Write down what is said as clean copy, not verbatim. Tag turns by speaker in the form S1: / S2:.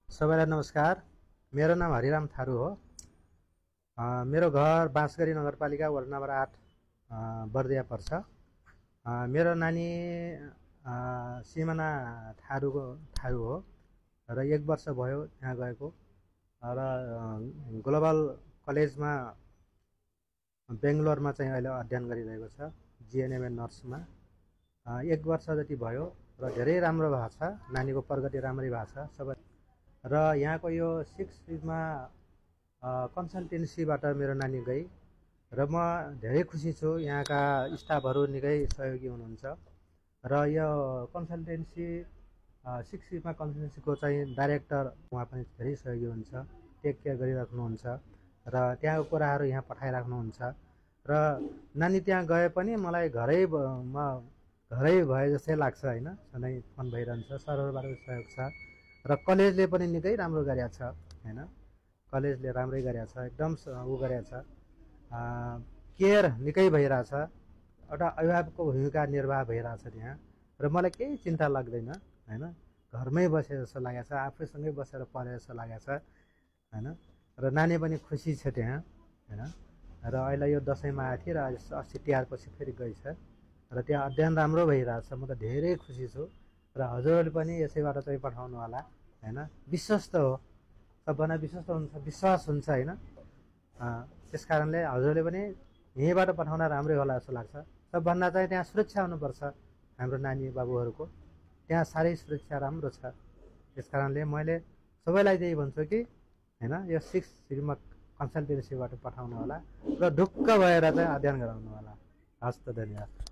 S1: सबैलाई नमस्कार। मेरो नाम हरिराम थारू हो। मेरो घर बाँसगढी नगरपालिका वार्ड नम्बर 8 बर्दिया पर्छ। मेरो नानी सिमाना थारू हो र 1 वर्ष भयो यहाँ गएको र ग्लोबल कलेजमा बेङ्गलोरमा चाहिँ अहिले अध्ययन गरिरहेको छ, जिएनएमए नर्समा। 1 वर्ष जति भयो र धेरै राम्रो भएको छ। नानीको प्रगति राम्रै भएको छ सबै। र यहाँको यो 6मा कन्सल्टेन्सीबाट मेरो नानी गई र म धेरै खुसी छु। यहाँका स्टाफहरू निकै सहयोगी हुनुहुन्छ र यो कन्सल्टेन्सी 6मा कन्सल्टेन्सीको चाहिँ डाइरेक्टर उहाँ पनि धेरै सहयोगी हुन्छ, टेक केयर गरिराख्नुहुन्छ र त्यहाँको कुराहरू यहाँ पठाइराख्नुहुन्छ र नानी त्यहाँ गए पनि मलाई घरै भए जस्तै लाग्छ होइन। सधैँ फोन भइरहन्छ, सरहरूबाट सहयोग छ र कलेजले पनि निकै राम्रो गरेको छ होइन। कलेजले राम्रै गरेको छ, एकदम ऊ गरेको छ, केयर निकै भइरहेछ। एउटा अभिभावकको भूमिका निर्वाह भइरहेछ त्यहाँ र मलाई केही चिन्ता लाग्दैन होइन। घरमै बसे जस्तो लागेको छ, आफैसँगै बसेर पढे जस्तो लागेको छ होइन। र नानी पनि खुसी छ त्यहाँ होइन। र अहिले यो दसैँमा आएको थिएँ र अस्ति तिहारपछि फेरि गइछ र त्यहाँ अध्ययन राम्रो भइरहेछ। म त धेरै खुसी छु र हजुरहरूले पनि यसैबाट चाहिँ पठाउनु होला होइन। विश्वस्त हो, सबभन्दा विश्वस्त हुन्छ, विश्वास हुन्छ होइन। त्यस कारणले हजुरले पनि यहीँबाट पठाउन राम्रै होला जस्तो लाग्छ। सबभन्दा चाहिँ त्यहाँ सुरक्षा हुनुपर्छ हाम्रो नानी बाबुहरूको, त्यहाँ साह्रै सुरक्षा राम्रो छ। त्यस कारणले मैले सबैलाई त्यही भन्छु कि होइन, यो 6मा कन्सल्टेन्सीबाट पठाउनु होला र ढुक्क भएर चाहिँ अध्ययन गराउनु होला। हस् त, धन्यवाद।